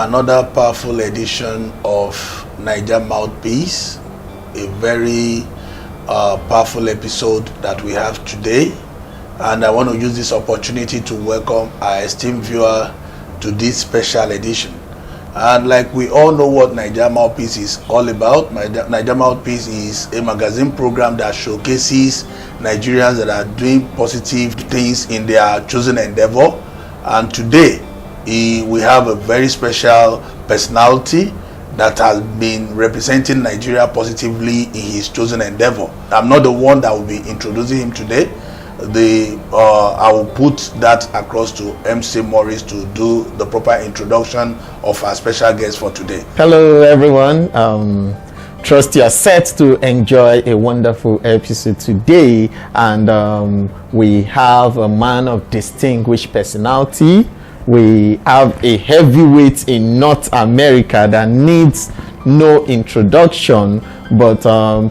another powerful edition of Niger Mouthpiece, a very powerful episode that we have today. And I want to use this opportunity to welcome our esteemed viewer to this special edition. And like we all know what Niger Mouthpiece is all about, Niger Mouthpiece is a magazine program that showcases Nigerians that are doing positive things in their chosen endeavor. And today, we have a very special personality that has been representing Nigeria positively in his chosen endeavor. I'm not the one that will be introducing him today. I will put that across to MC Morris to do the proper introduction of our special guest for today. Hello everyone. Trust you are set to enjoy a wonderful episode today, and we have a man of distinguished personality. We have a heavyweight in North America that needs no introduction, but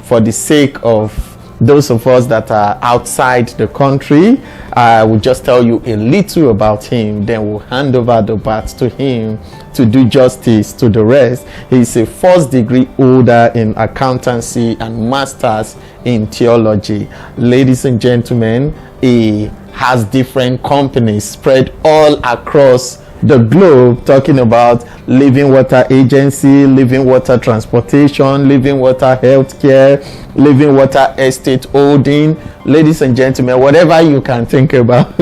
for the sake of those of us that are outside the country, I will just tell you a little about him, then we'll hand over the bat to him to do justice to the rest. He's a first degree holder in accountancy and masters in theology. Ladies and gentlemen, he has different companies spread all across the globe, talking about Living Water Agency, Living Water Transportation, Living Water Healthcare, Living Water Estate Holding. Ladies and gentlemen, whatever you can think about,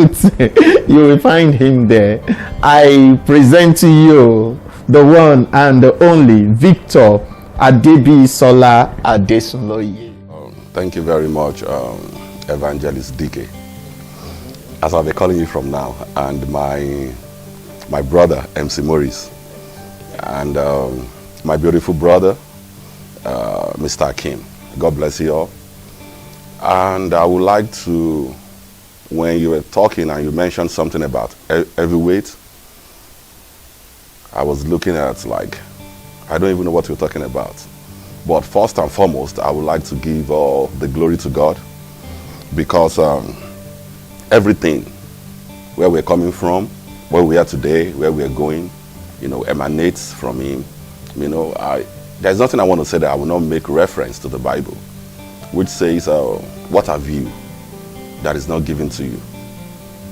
you will find him there. I present to you the one and the only Victor Adesunloye. Thank you very much, Evangelist DK, as I'll be calling you from now, and my brother MC Morris, and my beautiful brother Mr. Akim. God bless you all. And I would like to, when you were talking and you mentioned something about heavyweight, I was looking at like, I don't even know what you're talking about. But first and foremost, I would like to give all the glory to God, because everything, where we're coming from, where we are today, where we are going, emanates from him. There's nothing I want to say that I will not make reference to the Bible, which says, what have you that is not given to you?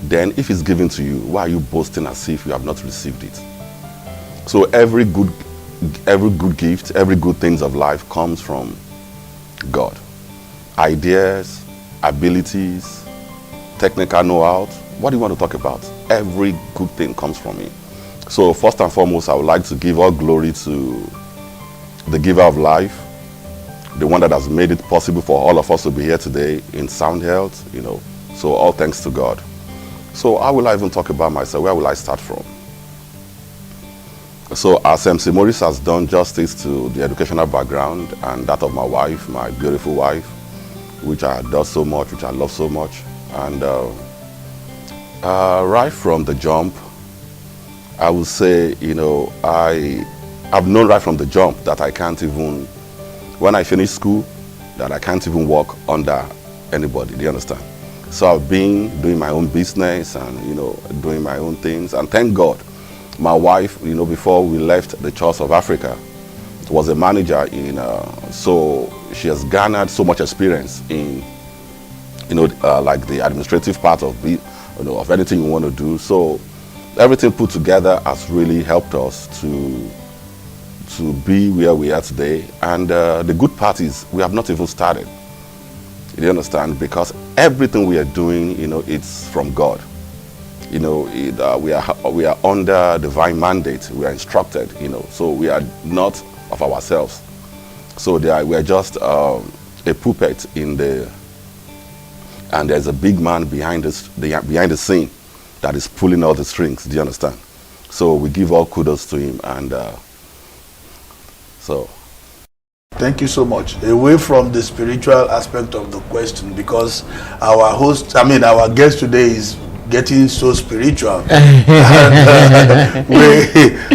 Then if it's given to you, why are you boasting as if you have not received it? So every good gift, every good things of life comes from God. Ideas, abilities, technical know-how, what do you want to talk about? Every good thing comes from him. So first and foremost, I would like to give all glory to the giver of life, the one that has made it possible for all of us to be here today in sound health, So all thanks to God. So how will I even talk about myself? Where will I start from? So as MC Morris has done justice to the educational background and that of my wife, my beautiful wife, which I adore so much, which I love so much. And right from the jump, I would say, I've known right from the jump that I can't even, when I finish school, that I can't even walk under anybody, do you understand? So I've been doing my own business and, doing my own things. And thank God, my wife, before we left the Church of Africa, was a manager so she has garnered so much experience in, like the administrative part of of anything you want to do. So everything put together has really helped us to be where we are today. And the good part is we have not even started. You understand? Because everything we are doing, it's from God. We are under divine mandate. We are instructed. So we are not of ourselves. So we are just a puppet in the. And there's a big man behind the scene that is pulling all the strings. Do you understand? So we give all kudos to him, and so. Thank you so much. Away from the spiritual aspect of the question, because our guest today is getting so spiritual. And,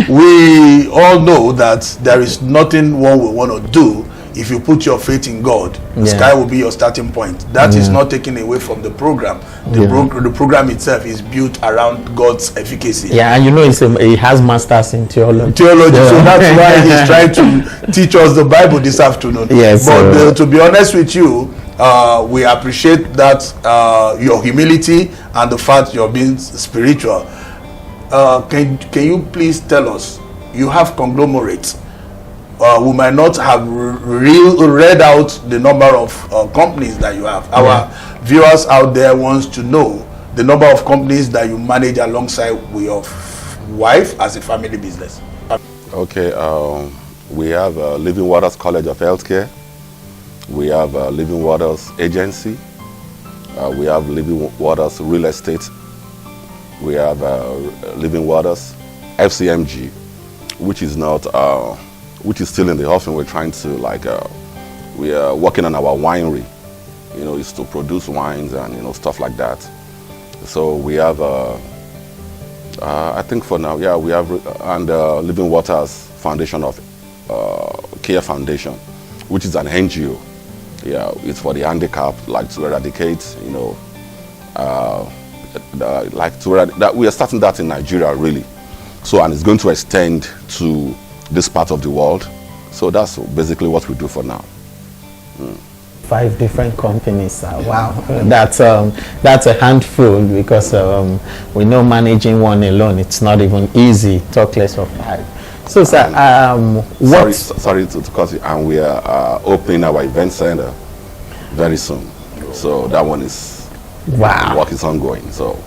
we all know that there is nothing one will want to do if you put your faith in God, the Yeah. sky will be your starting point. That is not taken away from the program. The program itself is built around God's efficacy. Yeah, and you know, he has masters in theology. Theology, so that's why he's trying to teach us the Bible this afternoon. Yes, but to be honest with you, we appreciate that your humility and the fact you're being spiritual. Can you please tell us, you have conglomerates. We might not have read out the number of companies that you have. Our viewers out there wants to know the number of companies that you manage alongside with your wife as a family business. Okay, we have Living Waters College of Healthcare. We have Living Waters Agency. We have Living Waters Real Estate. We have Living Waters FCMG, which is not, which is still in the offing. We're trying to we are working on our winery. You know, is to produce wines and stuff like that. So we have, I think for now, yeah, we have Living Waters Foundation of Care Foundation, which is an NGO. Yeah, it's for the handicapped, like to eradicate, that we are starting that in Nigeria, really. So, and it's going to extend to this part of the world. So that's basically what we do for now. 5 different companies. Wow, that's a handful, because we know managing one alone, it's not even easy, talk less of 5. So, sir, sorry to cut you. And we are opening our event center very soon. So that one is, work is ongoing. So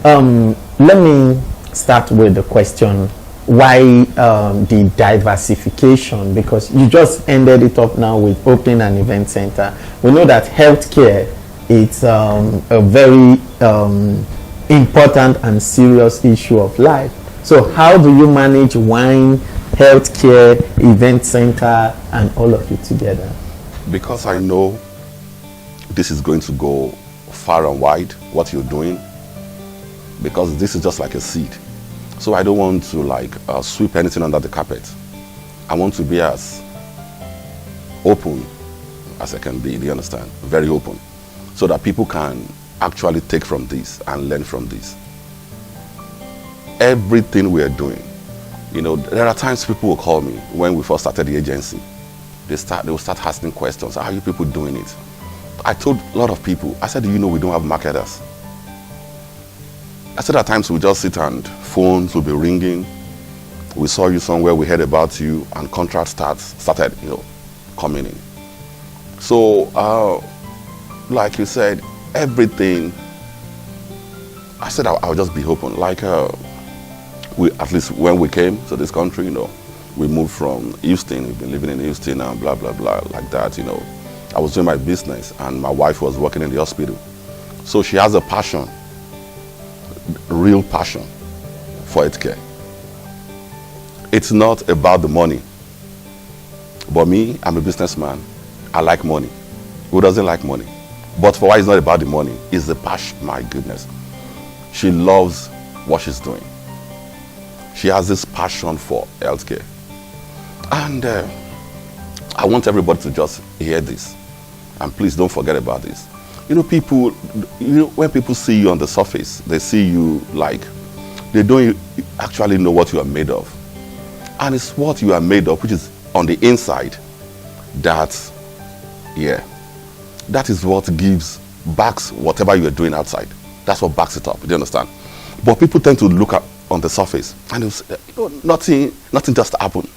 let me start with the question, why the diversification? Because you just ended it up now with opening an event center. We know that healthcare is a very important and serious issue of life. So how do you manage wine, healthcare, event center, and all of it together? Because I know this is going to go far and wide, what you're doing, because this is just like a seed. So I don't want to sweep anything under the carpet. I want to be as open as I can be, do you understand? Very open. So that people can actually take from this and learn from this. Everything we are doing, there are times people will call me when we first started the agency. They will start asking questions. How are you people doing it? I told a lot of people, I said, we don't have marketers. I said at times we just sit and phones will be ringing. We saw you somewhere, we heard about you, and contracts started, coming in. So, like you said, everything, I said I'll just be open. At least when we came to this country, we moved from Houston. We've been living in Houston and blah, blah, blah, like that, I was doing my business and my wife was working in the hospital. So she has a passion, real passion for healthcare. It's not about the money. But me, I'm a businessman. I like money. Who doesn't like money? But for why it's not about the money, it's the passion. My goodness. She loves what she's doing. She has this passion for healthcare. And I want everybody to just hear this. And please don't forget about this. People, when people see you on the surface, they see you they don't actually know what you are made of. And it's what you are made of, which is on the inside, that is what backs whatever you are doing outside. That's what backs it up, do you understand? But people tend to look at on the surface, and nothing just happened.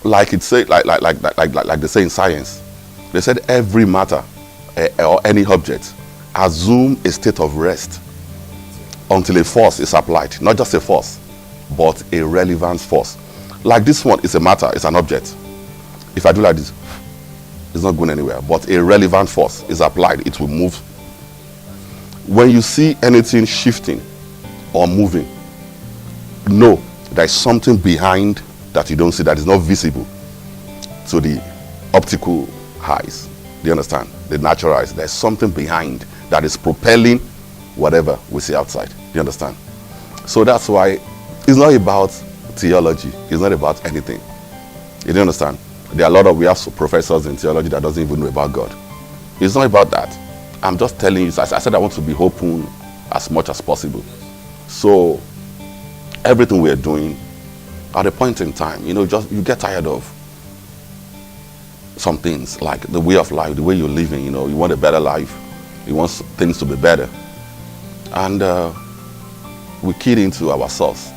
Like it say, like they say in science, they said every matter or any object assume a state of rest until a force is applied. Not just a force, but a relevant force. Like this one is a matter, it's an object. If I do like this, it's not going anywhere. But a relevant force is applied, it will move. When you see anything shifting or moving, know there is something behind that you don't see, that is not visible to the optical eyes. Do you understand? The natural eyes. There's something behind that is propelling whatever we see outside. Do you understand? So that's why it's not about theology. It's not about anything. You don't understand? We have professors in theology that doesn't even know about God. It's not about that. I'm just telling you, I said I want to be open as much as possible. So everything we're doing, at a point in time, you get tired of some things, like the way of life, the way you're living. You want a better life. You want things to be better. And we keyed into our source,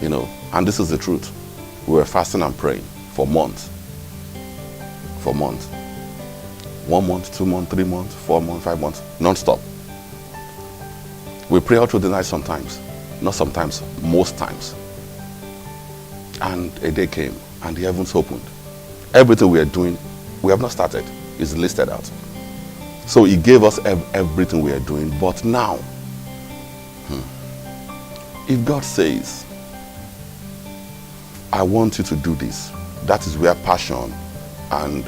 and this is the truth. We were fasting and praying for months. 1 month, 2 months, 3 months, 4 months, 5 months, non-stop. We pray all through the night sometimes, not sometimes, most times. And a day came and the heavens opened. Everything we are doing, we have not started, is listed out. So he gave us everything we are doing. But now, if God says, I want you to do this, that is where passion and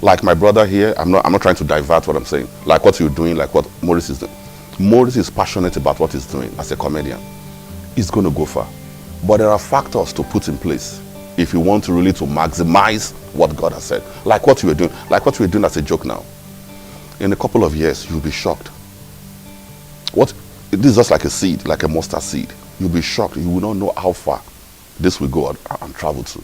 like my brother here, I'm not trying to divert what I'm saying. Like what you're doing, like what Maurice is doing. Maurice is passionate about what he's doing as a comedian. He's going to go far. But there are factors to put in place if you want to really to maximize what God has said. Like what you were doing, as a joke now. In a couple of years, you'll be shocked. This is just like a seed, like a mustard seed. You'll be shocked. You will not know how far this will go and travel to.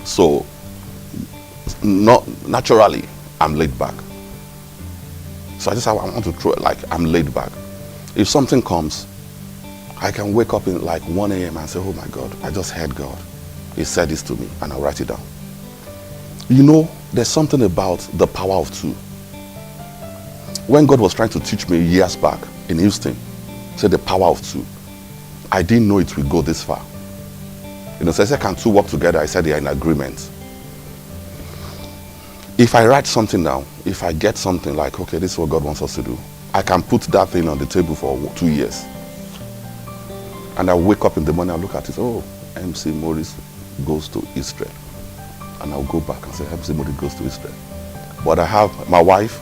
So, naturally, I'm laid back. So I want to throw it, like, I'm laid back. If something comes, I can wake up in like 1 a.m. and say, oh my God, I just heard God. He said this to me, and I'll write it down. There's something about the power of two. When God was trying to teach me years back in Houston, he said the power of two. I didn't know it would go this far. So I said, can two work together? I said they are in agreement. If I write something down, if I get something like, okay, this is what God wants us to do, I can put that thing on the table for 2 years. And I wake up in the morning, I look at it, oh, MC Maurice goes to Israel. And I'll go back and say, MC Maurice goes to Israel. But I have my wife,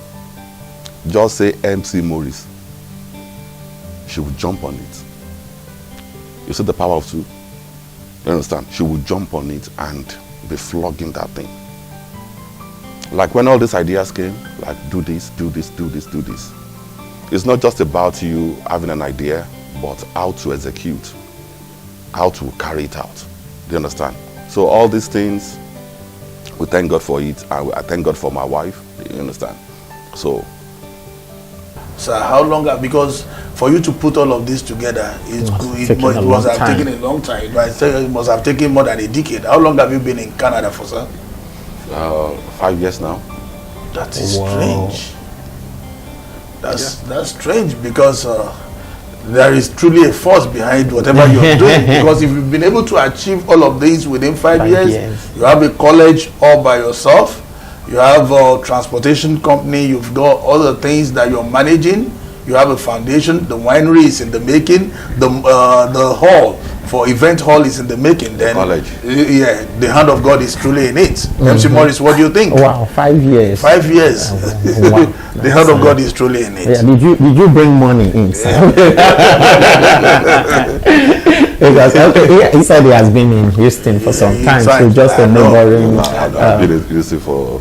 just say MC Maurice. She will jump on it. You see the power of two? You understand? She will jump on it and be flogging that thing. Like when all these ideas came, like do this, do this, do this, do this. It's not just about you having an idea, but how to execute, how to carry it out. Do you understand? So all these things, we thank God for it. I thank God for my wife. Do you understand? So how long? Because for you to put all of this together, it must have taken a long time. It must have taken more than a decade. How long have you been in Canada for, sir? 5 years now. That is strange. That's strange, because there is truly a force behind whatever you're doing. Because if you've been able to achieve all of these within 5 years, you have a college all by yourself. You have a transportation company, you've got other things that you're managing, you have a foundation, the winery is in the making, the hall for event hall is in the making. Then college. Yeah, the hand of God is truly in it. MC Maurice, what do you think? Wow, 5 years. 5 years. Wow. The hand of God is truly in it. Yeah, did you bring money in? Because he said he has been in Houston for some time, so just a neighboring. I've been in Houston for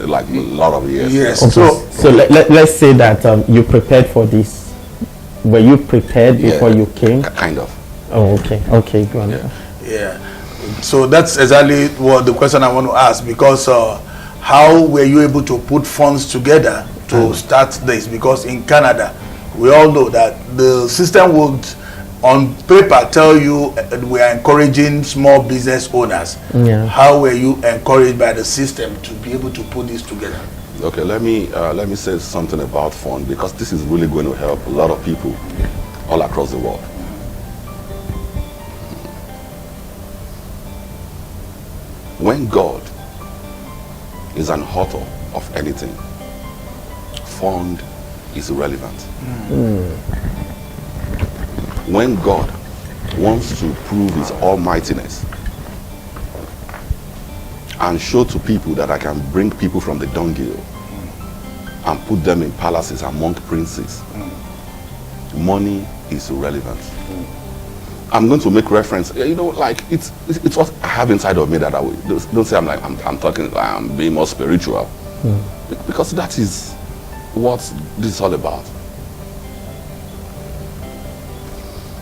like a lot of years. Yes. Okay. So So let's say that you prepared for this. Were you prepared before you came? Kind of. Oh, okay, go on. Yeah. So that's exactly what the question I want to ask, because how were you able to put funds together to start this? Because in Canada, we all know that the system would, on paper, tell you we are encouraging small business owners. Yeah. How were you encouraged by the system to be able to put this together? Okay, let me say something about fund, because this is really going to help a lot of people all across the world. When God is an author of anything, fund is irrelevant. When God wants to prove his almightiness and show to people that I can bring people from the dunghill and put them in palaces among princes, money is irrelevant. I'm going to make reference, like it's what I have inside of me that I will, don't say I'm being more spiritual, because that is what this is all about.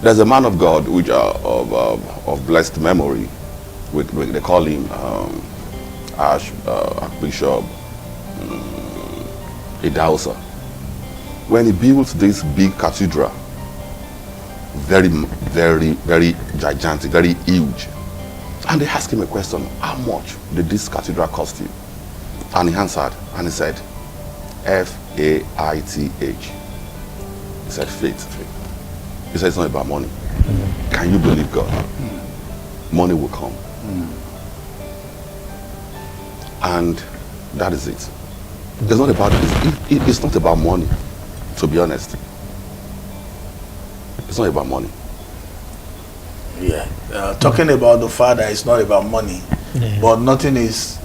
There's a man of God which of blessed memory, they call him Archbishop Idausa. When he built this big cathedral, very, very, very gigantic, very huge, and they asked him a question: how much did this cathedral cost you? And he answered, and he said, F-A-I-T-H. He said, faith. He said, it's not about money. Can you believe God? Money will come. And that is it. It's not about it's not about money, to be honest. It's not about money. Yeah. Talking about the Father, it's not about money. But nothing is,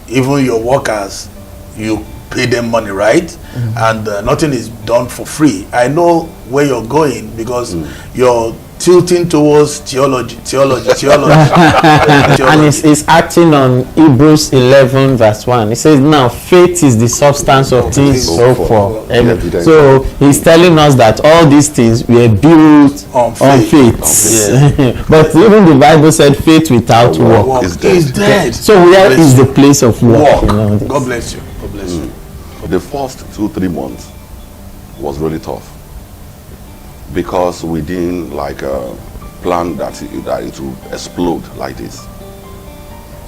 even your workers, you pay them money, right? And nothing is done for free. I know where you're going, because you're tilting towards theology. And it's acting on Hebrews 11 verse 1. It says, now faith is the substance of things hoped for. So he's telling us that all these things were built on faith. Yes. But even the Bible said faith without work is dead. So where is the place of work? God bless you. God bless you. The first 2-3 months was really tough, because we didn't plan that it would explode like this.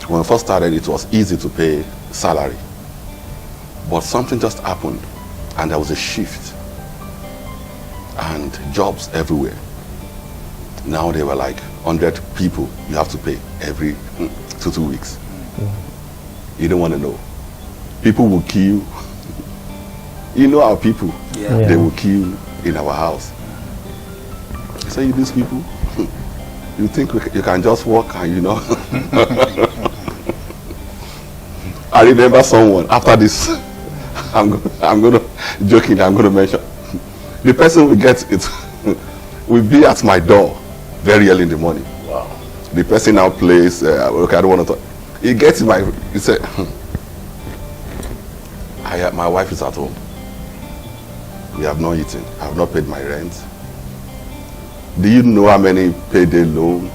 When we first started, it was easy to pay salary, but something just happened, and there was a shift, and jobs everywhere. Now there were like 100 people you have to pay every 2 weeks. You don't want to know. People will kill. You know our people. They will kill in our house. So these people, you think you can just walk and I remember someone after this. I'm going to mention the person will get it will be at my door very early in the morning. Wow. The person now plays. Okay, I don't want to talk. He gets he said, my wife is at home. We have not eaten. I have not paid my rent. Do you know how many payday loan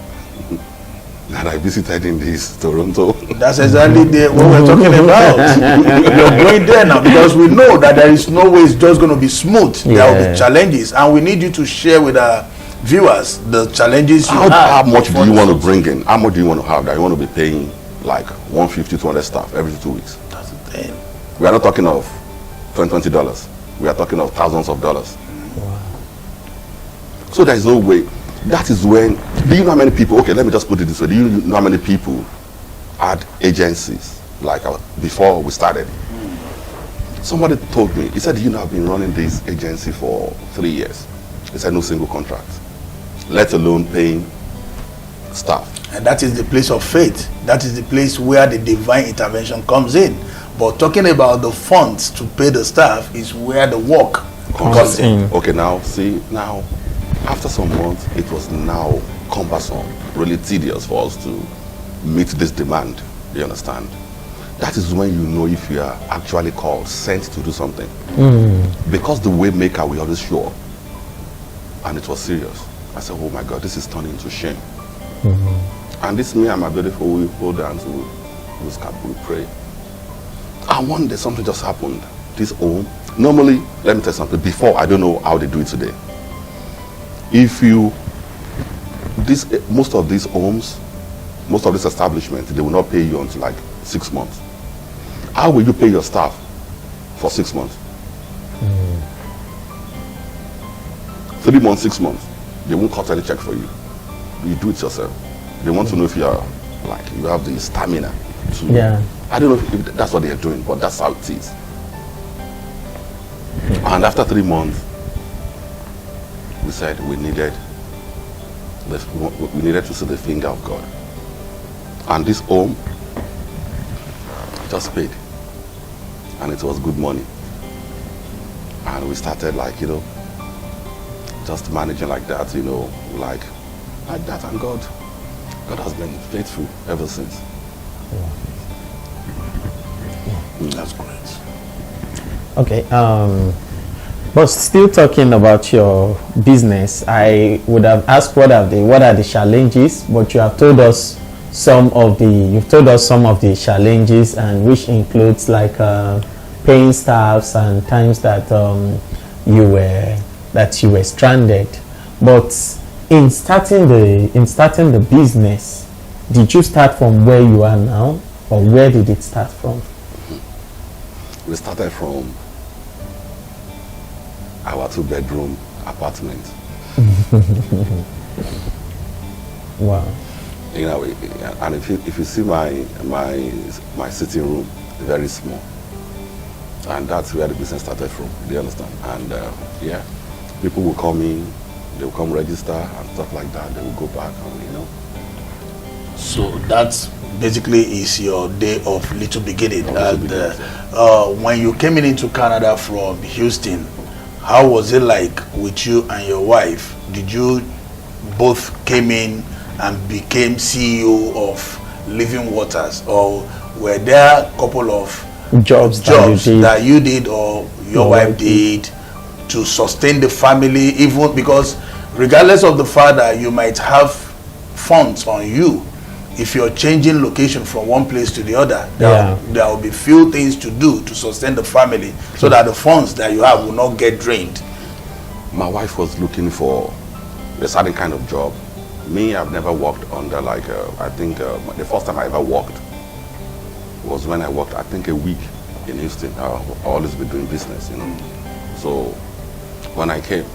that I visited in this Toronto? That's exactly what we're talking about. You're going there now, because we know that there is no way it's just going to be smooth. There will be challenges, and we need you to share with our viewers the challenges you have. How much do you want to bring in? How much do you want to have that you want to be paying like 150 to 200 staff every 2 weeks? That's the thing. We are not talking of $20. We are talking of thousands of dollars. Wow. So there is no way. That is when, do you know how many people, okay, let me just put it this way. Do you know how many people had agencies like before we started? Somebody told me, he said, I've been running this agency for 3 years. He said, no single contract, let alone paying staff. And that is the place of faith. That is the place where the divine intervention comes in. But talking about the funds to pay the staff is where the work comes in. Okay, now after some months, it was now cumbersome, really tedious for us to meet this demand. You understand? that is when you know if you are actually called, sent to do something. Because the way maker will always show up. And it was serious. I said, oh my God, this is turning into shame. And this me and my beautiful, we hold hands, we pray. And one day something just happened. This home, normally, let me tell you something, before, I don't know how they do it today. If you, most of these homes, most of these establishments, they will not pay you until like 6 months. How will you pay your staff for 6 months? 3 months, 6 months. They won't cut any check for you. You do it yourself. They want to know if you are, like, you have the stamina to. Yeah. I don't know if that's what they are doing, but that's how it is. And after 3 months, we said we needed to see the finger of God. And this home just paid. And it was good money. And we started, like, you know, just managing like that, you know, like that. And God has been faithful ever since. That's great. Okay, but still talking about your business, I would have asked what are the challenges, but you have told us some of the challenges, and which includes like paying staffs and times that you were stranded. But in starting the business, did you start from where you are now, or where did it start from? We started from our 2-bedroom apartment. Wow. You know, and if you see my sitting room, very small, and that's where the business started from. Do you understand? And yeah, people will come in, they will come register and stuff like that. They will go back, and you know. So that's basically is your day of little beginning. When you came into Canada from Houston, how was it like with you and your wife? Did you both came in and became CEO of Living Waters, or were there a couple of jobs that you did or your wife did to sustain the family? Even because regardless of the fact that you might have funds on you, if you're changing location from one place to the other, there will be few things to do to sustain the family, so that the funds that you have will not get drained. My wife was looking for a certain kind of job. Me, I've never worked under like, I think the first time I ever worked was when I worked, I think, a week in Houston. I've always been doing business, you know. So when I came,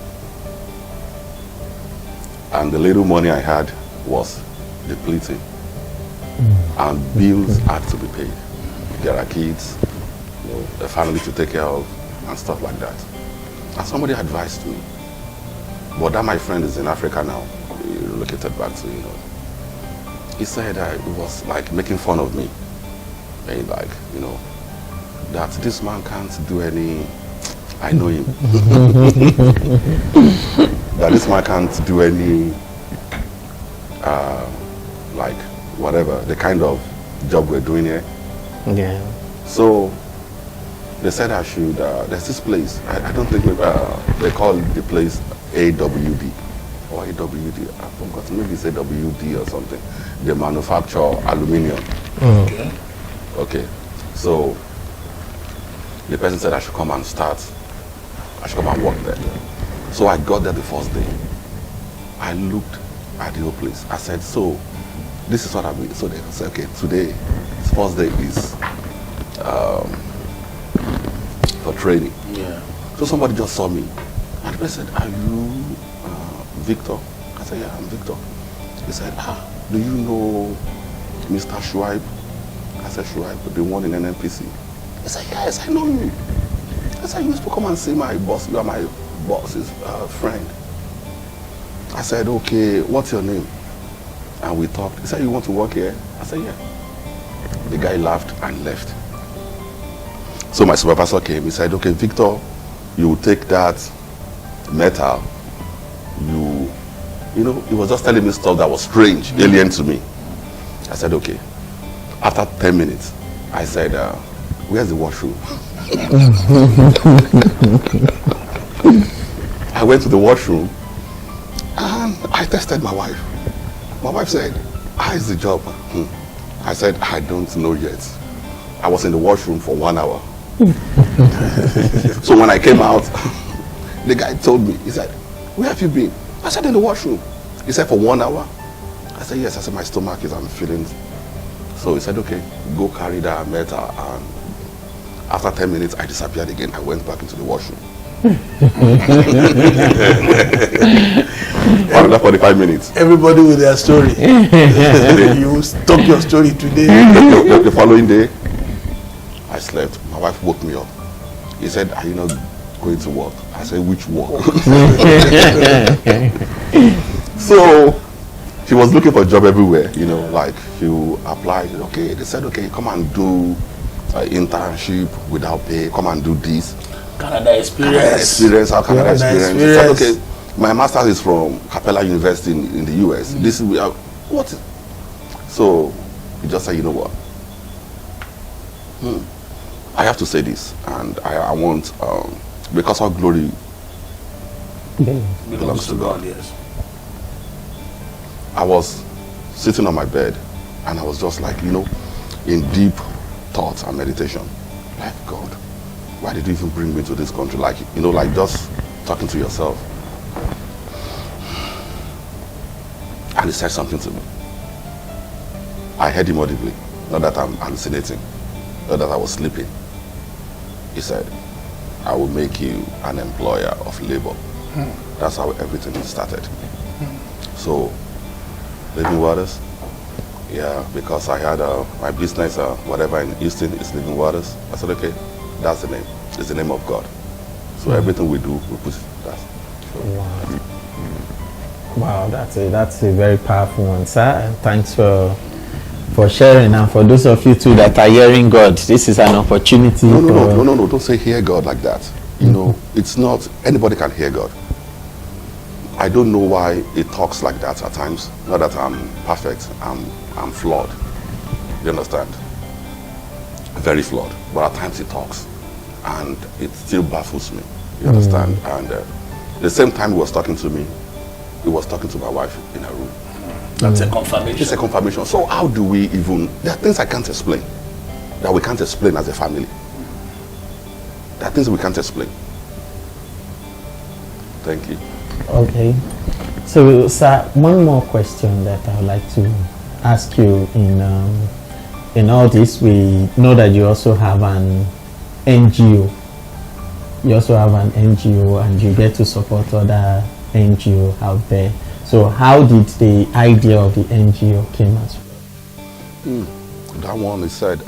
and the little money I had was depleting. And bills had to be paid. There are kids, you know, a family to take care of, and stuff like that. And somebody advised me, but that my friend is in Africa now, relocated back to, you know. He said it was like making fun of me, and like, you know, that this man can't do any. I know him. That this man can't do any, like, whatever, the kind of job we're doing here. Yeah. So they said I should, there's this place, I don't think they call the place AWD or AWD, I forgot, maybe it's AWD or something. They manufacture aluminium. Okay, so the person said I should come and work there. So I got there the first day. I looked at the whole place. I said, so this is what I mean. So they said, okay, today, this first day is for training. Yeah. So somebody just saw me. And they said, are you Victor? I said, yeah, I'm Victor. He said, do you know Mr. Shuaib? I said, Shuaib, the one in NNPC. He said, yes, I know you. I said, you used to come and see my boss. You are my boss's friend. I said, okay, what's your name? And we talked. He said, you want to work here? I said, yeah. The guy laughed and left. So my supervisor came. He said, okay, Victor, you take that metal. You know, he was just telling me stuff that was strange, alien to me. I said, okay. After 10 minutes, I said, where's the washroom? I went to the washroom and I tested my wife. My wife said, how is the job? I said, I don't know yet. I was in the washroom for 1 hour. So when I came out, the guy told me, he said, where have you been? I said, in the washroom. He said, for 1 hour? I said, yes. I said, my stomach is, I'm feeling. So he said, okay, go carry that. I met her, and after 10 minutes, I disappeared again. I went back into the washroom. For another 45 minutes. Everybody with their story. You stop your story today. The following day, I slept. My wife woke me up. He said, are you not going to work? I said, which work? So she was looking for a job everywhere, you know, like she applied. Okay, they said, okay, come and do internship without pay. Come and do this. Canada experience. Canada experience. He said, okay, my master's is from Capella University in the US. This is what? So he just said, you know what? I have to say this, and I want, because our glory belongs to God. Yes. I was sitting on my bed, and I was just like, you know, in deep thoughts and meditation. Like, God, why did you even bring me to this country? Like, you know, like just talking to yourself. And he said something to me. I heard him audibly, not that I'm hallucinating, not that I was sleeping. He said, I will make you an employer of labor. That's how everything started. So, Living Waters, yeah, because I had my business, whatever in Houston is Living Waters. I said, okay, that's the name. It's the name of God. So everything we do, we put that. Wow. Wow, that's a very powerful one, sir. And thanks for sharing. And for those of you too that are hearing God, this is an opportunity. No, don't say hear God like that. You know, it's not, anybody can hear God. I don't know why it talks like that at times. Not that I'm perfect, I'm flawed. You understand? Very flawed. But at times it talks. And it still baffles me. You understand? And the same time he was talking to me, he was talking to my wife in her room. That's a confirmation. It's a confirmation. So how do we even, there are things I can't explain, that we can't explain as a family. There are things we can't explain. Thank you. Okay. So, sir, one more question that I would like to ask you in all this. We know that you also have an NGO. You also have an NGO, and you get to support other NGO out there. So how did the idea of the NGO came as well? That one, he said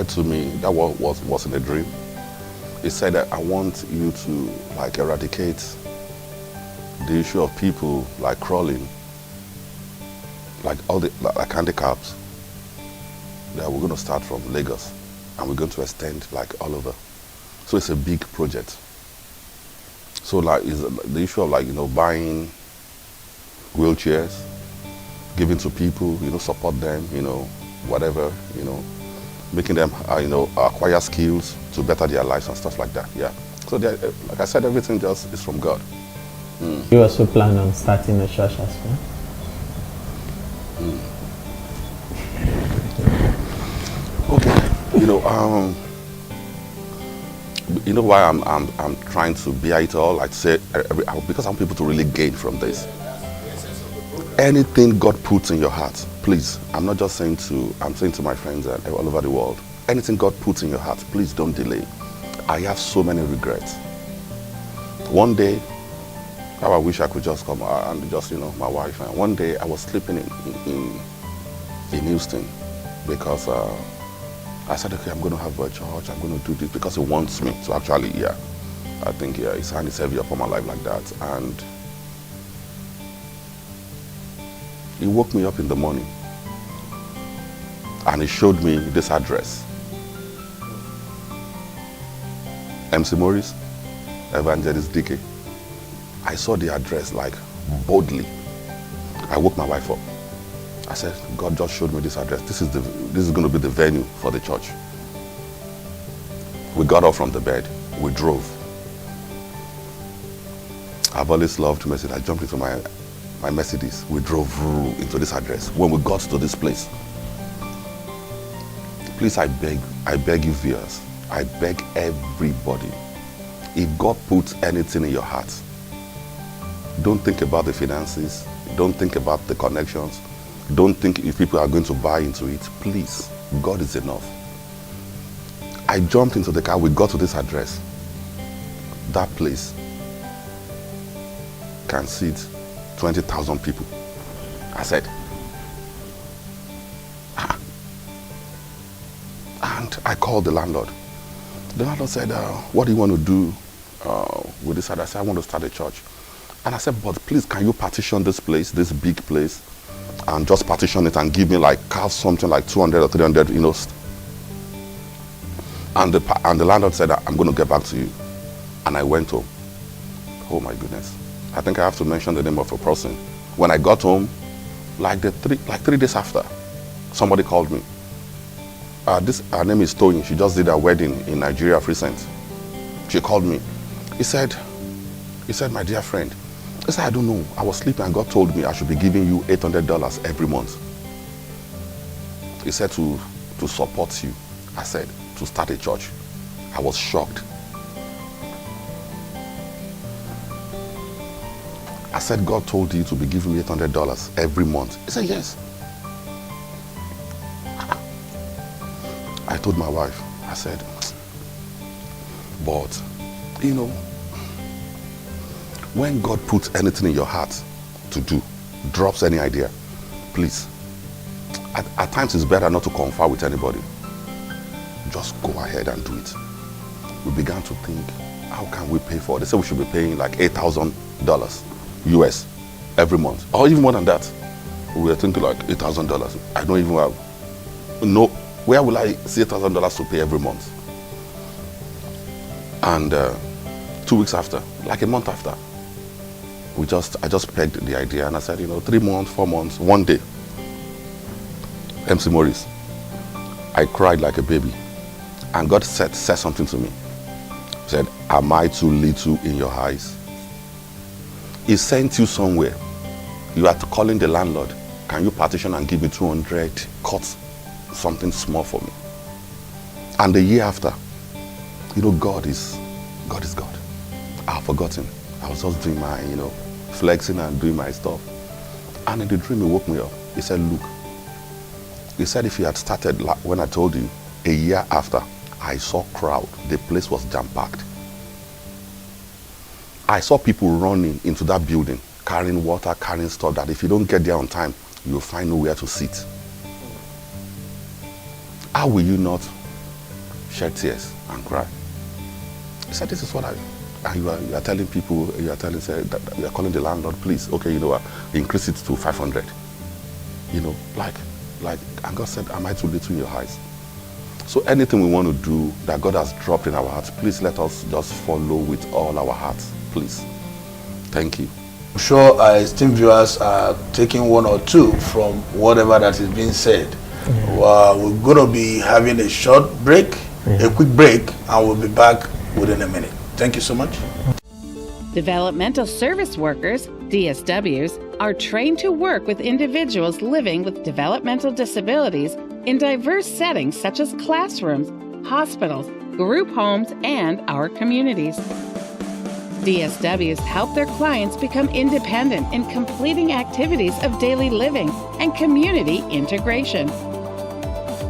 to me, that was in a dream. He said that I want you to like eradicate the issue of people like crawling, like all the like handicaps. That we're going to start from Lagos, and we're going to extend like all over. So it's a big project. So like is the issue of like, you know, buying wheelchairs, giving to people, you know, support them, you know, whatever, you know, making them, you know, acquire skills to better their lives and stuff like that. Yeah. So like I said, everything just is from God. You also plan on starting a church as well? Okay. You know why I'm trying to bear it all, like say, because I want people to really gain from this. Anything God puts in your heart, please, I'm not just saying I'm saying to my friends all over the world, anything God puts in your heart, please don't delay. I have so many regrets. One day, how I wish I could just come and just, you know, my wife. And one day I was sleeping in Houston because I said, okay, I'm going to have a church, I'm going to do this because he wants me to actually, yeah. I think, yeah, his hand is heavy upon my life like that. And he woke me up in the morning and he showed me this address. MC Morris, Evangelist Dike. I saw the address like boldly. I woke my wife up. I said, God just showed me this address. This is going to be the venue for the church. We got up from the bed. We drove. I've always loved Mercedes. I jumped into my Mercedes. We drove into this address. When we got to this place, please, I beg you viewers, I beg everybody, if God puts anything in your heart, don't think about the finances, don't think about the connections, don't think if people are going to buy into it. Please, God is enough. I jumped into the car. We got to this address. That place can seat 20,000 people. I said, and I called the landlord. The landlord said, what do you want to do with this? I said, I want to start a church. And I said, but please, can you partition this place, this big place, and just partition it and give me carve something like 200 or 300, And the landlord said, I'm going to get back to you. And I went home. Oh my goodness. I think I have to mention the name of a person. When I got home, like 3 days after, somebody called me. Her name is Toyin. She just did her wedding in Nigeria recent. She called me. He said, my dear friend, I said, I don't know. I was sleeping and God told me I should be giving you $800 every month. He said to support you. I said, to start a church. I was shocked. I said, God told you to be giving me $800 every month. He said, yes. I told my wife, I said, but, when God puts anything in your heart to do, drops any idea, please, at times it's better not to confer with anybody. Just go ahead and do it. We began to think, how can we pay for it? They said we should be paying like $8,000 US every month, or even more than that. We were thinking like $8,000. I don't even have, where will I see $8,000 to pay every month? And 2 weeks after, like a month after, I just pegged the idea and I said, 3 months, 4 months, one day, MC Maurice, I cried like a baby. And God said something to me. He said, am I too little in your eyes? He sent you somewhere. You are calling the landlord. Can you partition and give me 200? Cut something small for me. And the year after, God is God. I've forgotten. I was just doing my, flexing and doing my stuff. And in the dream, he woke me up. He said, look. He said, if you had started when I told you, a year after, I saw crowd. The place was jam-packed. I saw people running into that building, carrying water, carrying stuff that if you don't get there on time, you'll find nowhere to sit. How will you not shed tears and cry? He said, this is what you are telling people, you are calling the landlord, please, okay, increase it to 500. And God said, am I too little in your eyes? So anything we want to do that God has dropped in our hearts, please let us just follow with all our hearts, please. Thank you. I'm sure our esteemed viewers are taking one or two from whatever that is being said. Yeah. We're going to be having a short break, a quick break, and we'll be back within a minute. Thank you so much. Developmental service workers, DSWs, are trained to work with individuals living with developmental disabilities in diverse settings such as classrooms, hospitals, group homes, and our communities. DSWs help their clients become independent in completing activities of daily living and community integration.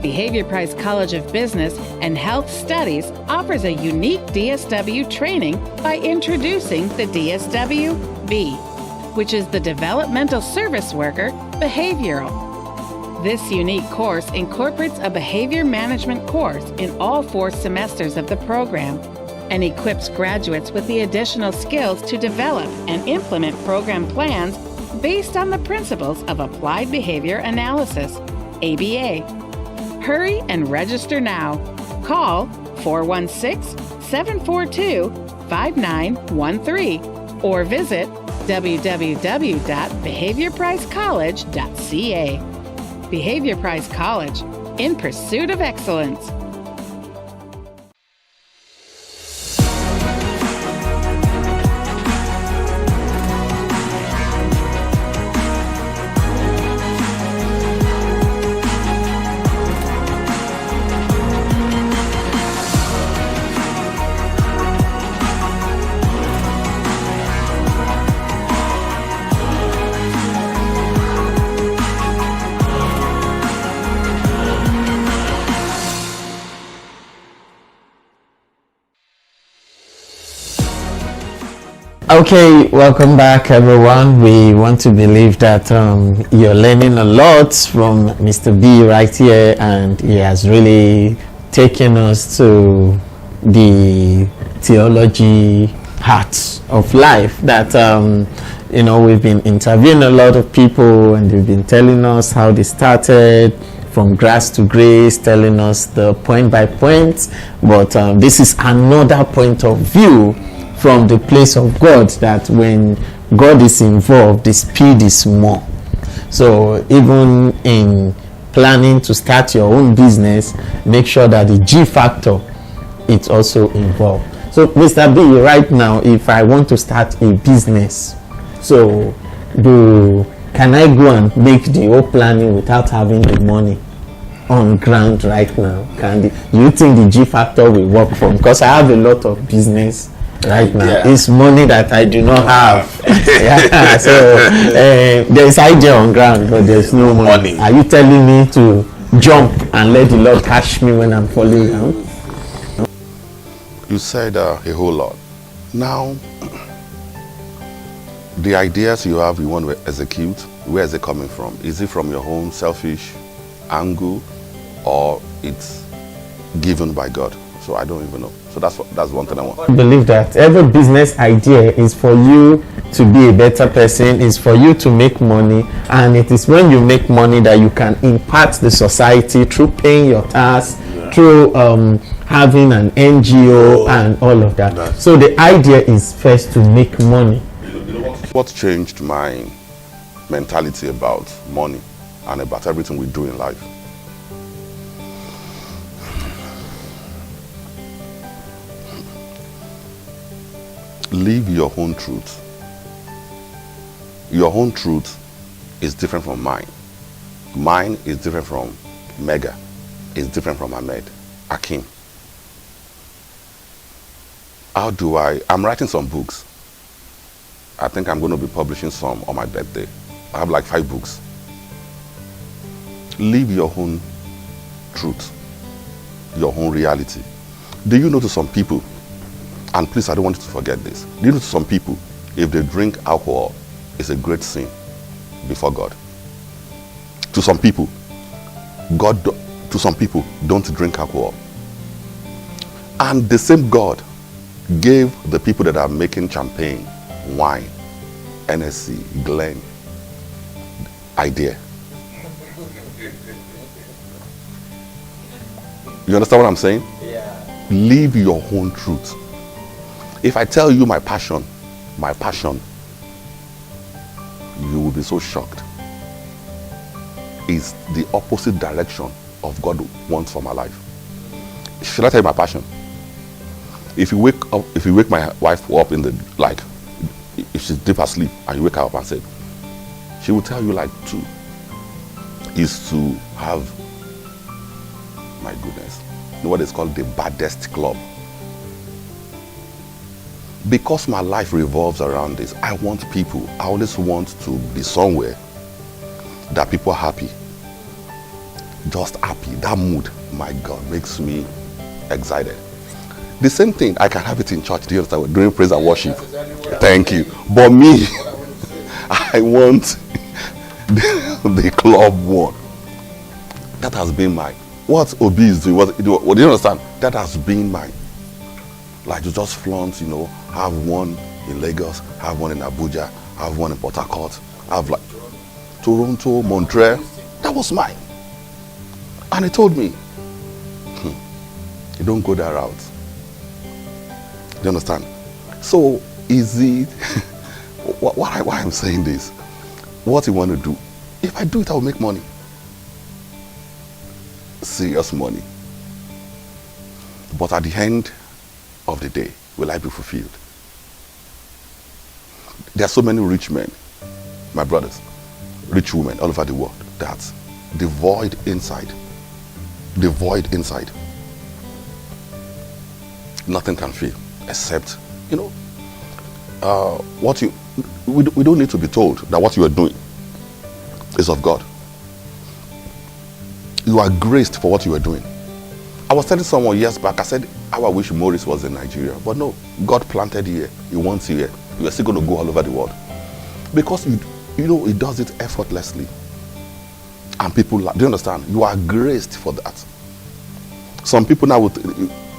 Behavior Price College of Business and Health Studies offers a unique DSW training by introducing the DSW-B, which is the Developmental Service Worker Behavioral. This unique course incorporates a behavior management course in all 4 semesters of the program and equips graduates with the additional skills to develop and implement program plans based on the principles of applied behavior analysis, ABA. Hurry and register now. Call 416-742-5913 or visit www.behaviorpricecollege.ca. Behavior Price College, in pursuit of excellence. Okay, welcome back, everyone. We want to believe that you're learning a lot from Mr. B right here, and he has really taken us to the theology heart of life. That we've been interviewing a lot of people, and they've been telling us how they started from grass to grace, telling us the point by point. But this is another point of view from the place of God, that when God is involved, the speed is more. So even in planning to start your own business, make sure that the G factor is also involved. So Mr. B, right now, if I want to start a business, so can I go and make the whole planning without having the money on ground right now? Do you think the G factor will work for me? Because I have a lot of business right now. Yeah. It's money that I do not have. Yeah. So there's idea on ground, but there's no money. Are you telling me to jump and let the Lord catch me when I'm falling down? You said a whole lot. Now, the ideas you have, you want to execute, where is it coming from? Is it from your own selfish angle, or it's given by God? So I don't even know. So that's one thing I want. I believe that every business idea is for you to be a better person, is for you to make money, and it is when you make money that you can impact the society through paying your tax, through having an NGO and all of that. So the idea is first to make money. What changed my mentality about money and about everything we do in life? Live your own truth. Your own truth is different from mine. Mine is different from Mega. It's different from Ahmed, Akim. I'm writing some books. I think I'm going to be publishing some on my birthday. I have like 5 books. Live your own truth, your own reality. Do you know, to some people, and please, I don't want you to forget this. Do you know, to some people, if they drink alcohol, it's a great sin before God. To some people, don't drink alcohol. And the same God gave the people that are making champagne, wine, NSC, Glen, idea. You understand what I'm saying? Yeah. Live your own truth. If I tell you my passion, you will be so shocked. It's the opposite direction of God wants for my life. Should I tell you my passion? If you wake my wife up in the, like, if she's deep asleep and you wake her up and say, she will tell you like 2 is to have, my goodness, you know what is called the baddest club. Because my life revolves around this, I always want to be somewhere that people are happy. Just happy. That mood, my God, makes me excited. The same thing, I can have it in church. Do you understand? During praise and worship. Thank you. But me, I want the club one. That has been my, what Obi is doing, what do you understand? That has been my, like, to just flaunt, have one in Lagos, have one in Abuja, have one in Port Harcourt, have like Toronto, Montreal. That was mine. And he told me, you don't go that route. Do you understand? So is it, why I'm saying this, what you want to do, if I do it, I will make money. Serious money. But at the end of the day, will I be fulfilled? There are so many rich men, my brothers, rich women all over the world, that's the void inside. The void inside. Nothing can fill except, we don't need to be told that what you are doing is of God. You are graced for what you are doing. I was telling someone years back, I said, how I wish Maurice was in Nigeria. But no, God planted here. He wants you here. You are still going to go all over the world. Because you know, it does it effortlessly. And people, do you understand? You are graced for that. Some people now would,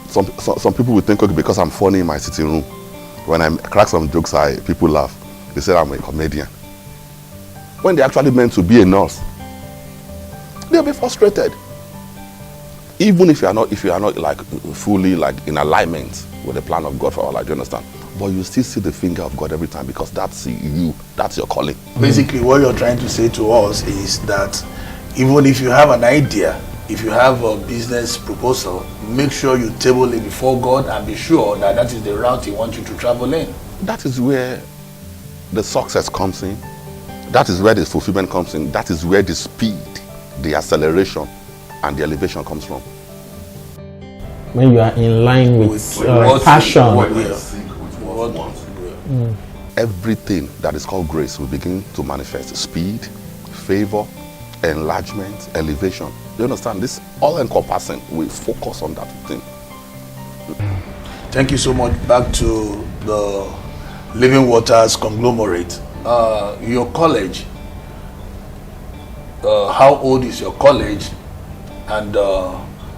some people would think, okay, because I'm funny in my sitting room, when I crack some jokes, people laugh. They say I'm a comedian. When they're actually meant to be a nurse, they'll be frustrated. Even if you are not like fully like in alignment with the plan of God for our life, do you understand? But you still see the finger of God every time, because that's you, that's your calling. Basically, what you're trying to say to us is that even if you have an idea, if you have a business proposal, make sure you table it before God and be sure that that is the route He wants you to travel in. That is where the success comes in. That is where the fulfillment comes in. That is where the speed, the acceleration, and the elevation comes from. When you are in line with passion. Everything that is called grace will begin to manifest. Speed, favor, enlargement, elevation. You understand? This all-encompassing. We focus on that thing. Thank you so much. Back to the Living Waters conglomerate. Your college, how old is your college? And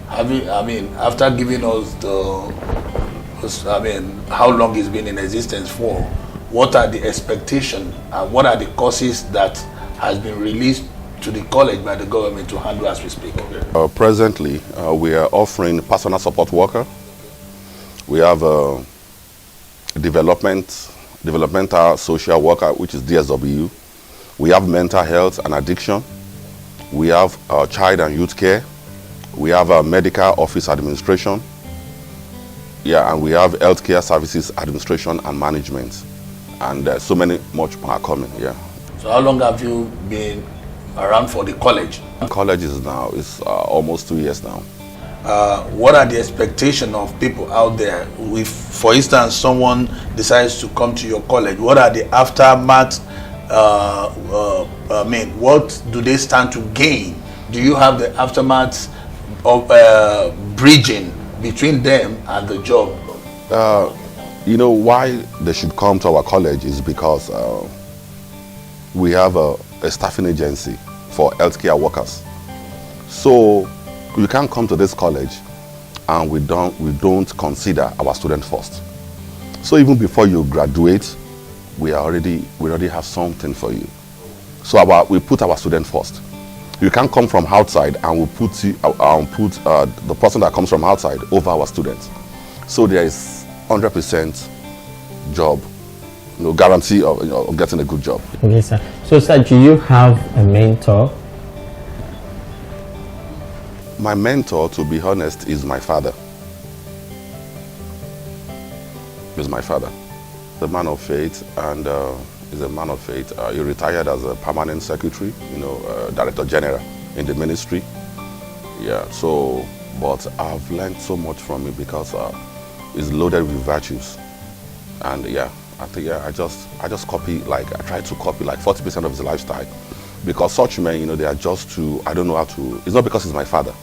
after giving us how long it's been in existence for, what are the expectations and what are the courses that has been released to the college by the government to handle as we speak? Presently, we are offering personal support worker. We have a developmental social worker, which is DSW. We have mental health and addiction. We have child and youth care. We have a medical office administration. Yeah, and we have healthcare services administration and management. And so many much more are coming, yeah. So how long have you been around for the college? College is almost 2 years now. What are the expectations of people out there? If, for instance, someone decides to come to your college, what are the aftermath? What do they stand to gain? Do you have the aftermath of bridging between them and the job? You know why they should come to our college is because we have a staffing agency for healthcare workers. So you can't come to this college and we don't consider our student first. So even before you graduate, we already have something for you. So we put our student first. You can't come from outside and we put the person that comes from outside over our students. So there is 100% job, guarantee of getting a good job. Okay, sir. So, sir, do you have a mentor? My mentor, to be honest, is my father. He's my father, the man of faith, and he's a man of faith. He retired as a permanent secretary, director general in the ministry. Yeah. So, but I've learned so much from him because he's loaded with virtues, and yeah, I think I just copy, like I try to copy like 40% of his lifestyle, because such men, they are just too. I don't know how to. It's not because he's my father.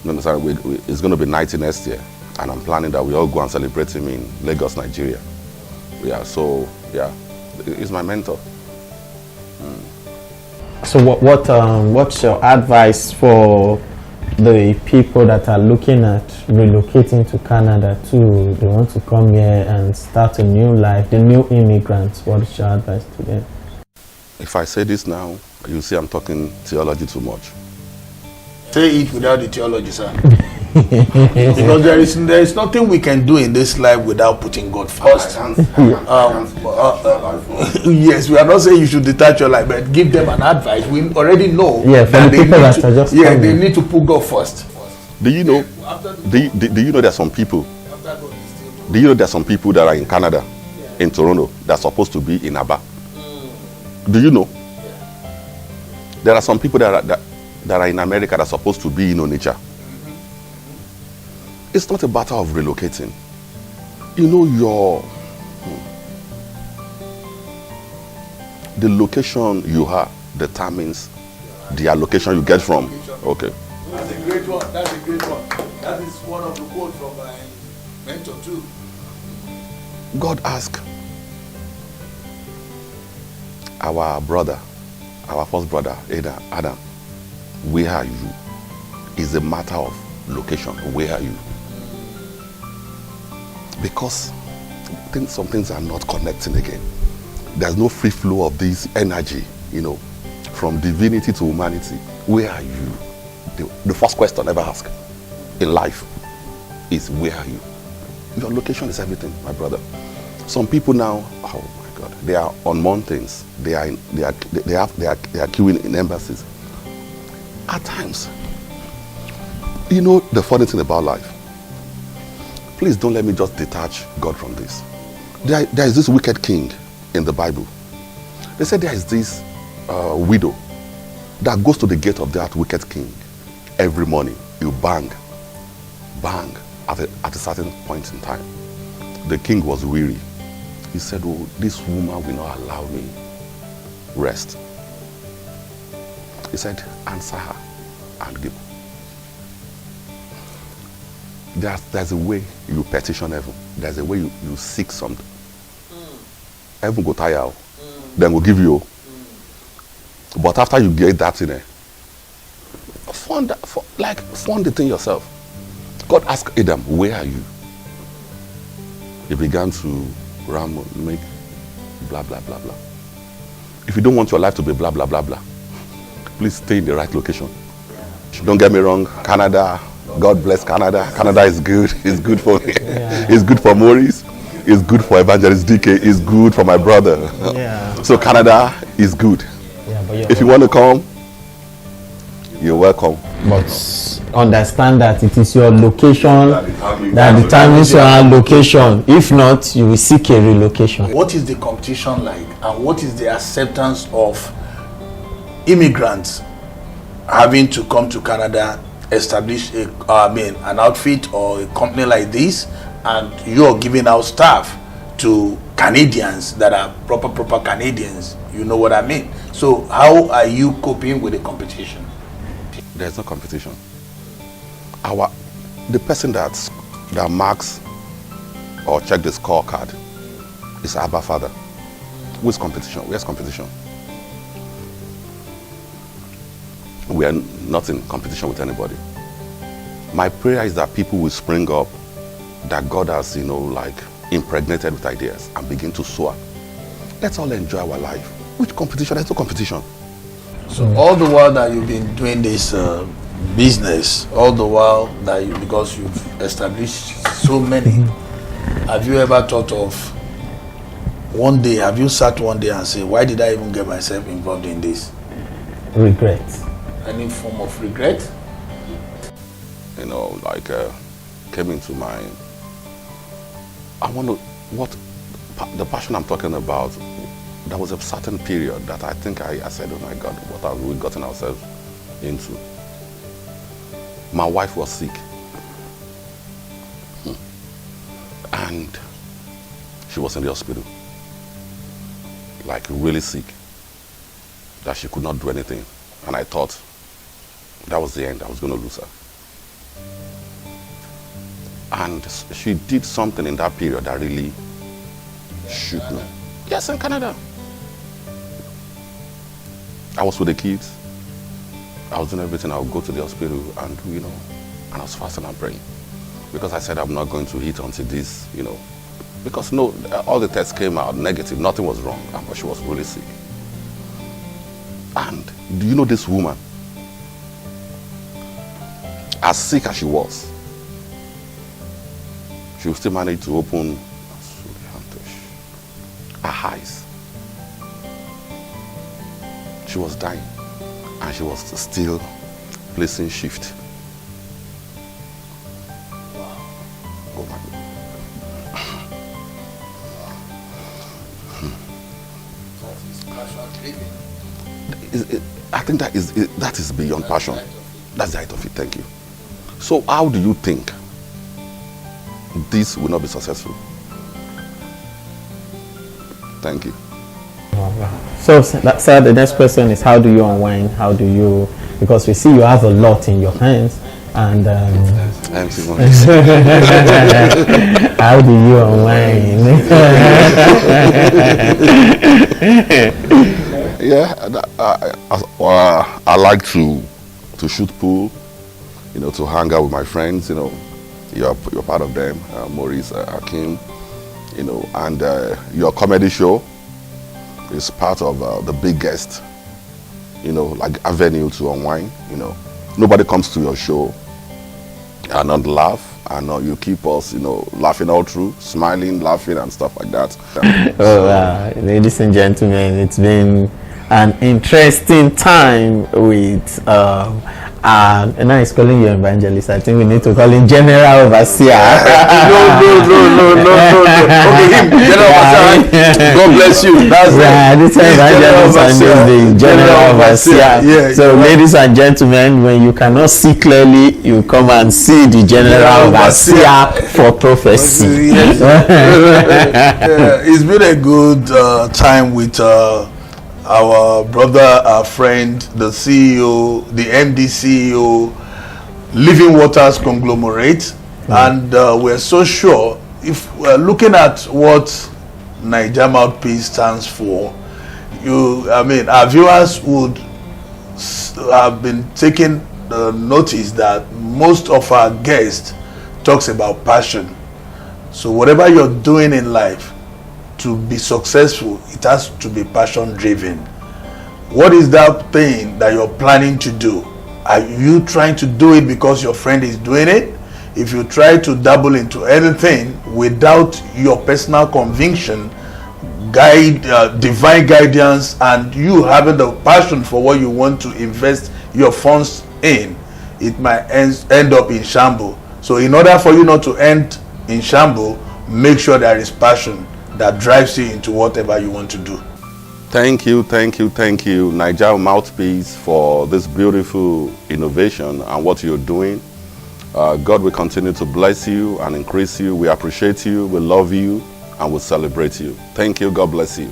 You understand? It's going to be 90 next year, and I'm planning that we all go and celebrate him in Lagos, Nigeria. Yeah. So yeah, he's my mentor. So what's your advice for the people that are looking at relocating to Canada too? They want to come here and start a new life, the new immigrants. What is your advice to them? If I say this now, you see I'm talking theology too much. Say it without the theology, sir. Because there is nothing we can do in this life without putting God first. Yes, we are not saying you should detach your life, but give them an advice. We already know that they need to put God first. Do you know? Do you know there are some people? Do you know there are some people that are in Canada, in Toronto, that are supposed to be in Aba? Do you know? There are some people that are in America that are supposed to be in Onitsha. It's not a matter of relocating. The location you have determines the allocation you get from. Okay. That's a great one. That is one of the quotes from my mentor too. God asked our brother, our first brother, Adam, where are you? Is a matter of location. Where are you? Because some things are not connecting again. There's no free flow of this energy, from divinity to humanity. Where are you? The first question ever asked in life is, where are you? Your location is everything, my brother. Some people now, oh my God, they are on mountains. They are queuing in embassies. At times, the funny thing about life. Please don't let me just detach God from this. There is this wicked king in the Bible. They said there is this widow that goes to the gate of that wicked king every morning. You bang at a certain point in time. The king was weary. He said, oh, this woman will not allow me rest. He said, answer her and give. There's a way you petition heaven. There's a way you seek something. Heaven go tire. Then will give you. But after you get that in there, fund the thing yourself. God asked Adam, where are you? He began to make blah, blah, blah, blah. If you don't want your life to be blah, blah, blah, blah, please stay in the right location. Don't get me wrong, Canada, God bless Canada. Canada is good. It's good for me. Yeah. It's good for Maurice. It's good for Evangelist DK. It's good for my brother. Yeah. So Canada is good. Yeah, but if you want to come, you're welcome. But understand that it is your location that determines your location. If not, you will seek a relocation. What is the competition like, and what is the acceptance of immigrants having to come to Canada, establish an outfit or a company like this, and you're giving out staff to Canadians that are proper Canadians? You know what I mean? So how are you coping with the competition? There's no competition. The person that marks or check the scorecard is Abba Father. Where's competition? Where's competition? We are not in competition with anybody. My prayer is that people will spring up, that God has, impregnated with ideas and begin to soar. Let's all enjoy our life. Which competition? There's no competition. So all the while that you've been doing this business, all the while that because you've established so many, have you ever thought of have you sat one day and say, why did I even get myself involved in this? Regret. Any form of regret? Came into mind. The passion I'm talking about, there was a certain period that I think I said, oh my God, what have we gotten ourselves into? My wife was sick. And she was in the hospital. Really sick. That she could not do anything. And I thought that was the end. I was going to lose her. And she did something in that period that really shook me. Yes, in Canada. I was with the kids. I was doing everything. I would go to the hospital and, and I was fasting and praying. Because I said I'm not going to eat until this, Because all the tests came out negative. Nothing was wrong. But she was really sick. And do you know this woman? As sick as she was, she would still manage to open her eyes. She was dying, and she was still placing shift. Oh my God. I think that is beyond passion. That's the height of it. Thank you. So how do you think this will not be successful? Thank you. So the next question is, how do you unwind? How do you, because we see you have a lot in your hands, and how do you unwind? Yeah, I like to shoot pool, you know, to hang out with my friends, you know. You're part of them, Maurice, Akim, you know, and your comedy show is part of the biggest, you know, like avenue to unwind, you know. Nobody comes to your show and not laugh, and you keep us, you know, laughing all through, smiling, laughing and stuff like that. Ladies and gentlemen, it's been an interesting time with and now he's calling you evangelist. I think we need to call him general overseer. No. Okay, him, general overseer. God bless you. That's this evangelist and the general overseer. Yeah, so, ladies and gentlemen, when you cannot see clearly, you come and see the general overseer for prophecy. It's been a good time with our brother, our friend, the CEO, the MD CEO, Living Waters Conglomerate, and we're so sure, if we're looking at what Niger Mouthpiece stands for, our viewers would have been taking notice that most of our guests talks about passion. So whatever you're doing in life, to be successful, it has to be passion driven. What is that thing that you're planning to do? Are you trying to do it because your friend is doing it? If you try to dabble into anything without your personal conviction, divine guidance, and you having the passion for what you want to invest your funds in, it might end up in shambles. So in order for you not to end in shambles, make sure there is passion that drives you into whatever you want to do. Thank you, Niger Mouthpiece, for this beautiful innovation and what you're doing. God will continue to bless you and increase you. We appreciate you, we love you, and we celebrate you. Thank you, God bless you.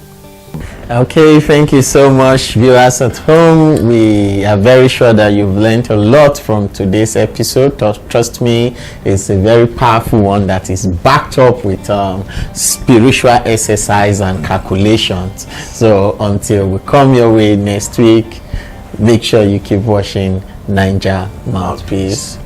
Okay, thank you so much, viewers at home. We are very sure that you've learned a lot from today's episode. Trust me, it's a very powerful one that is backed up with spiritual exercise and calculations. So until we come your way next week, make sure you keep watching Niger Mouthpiece.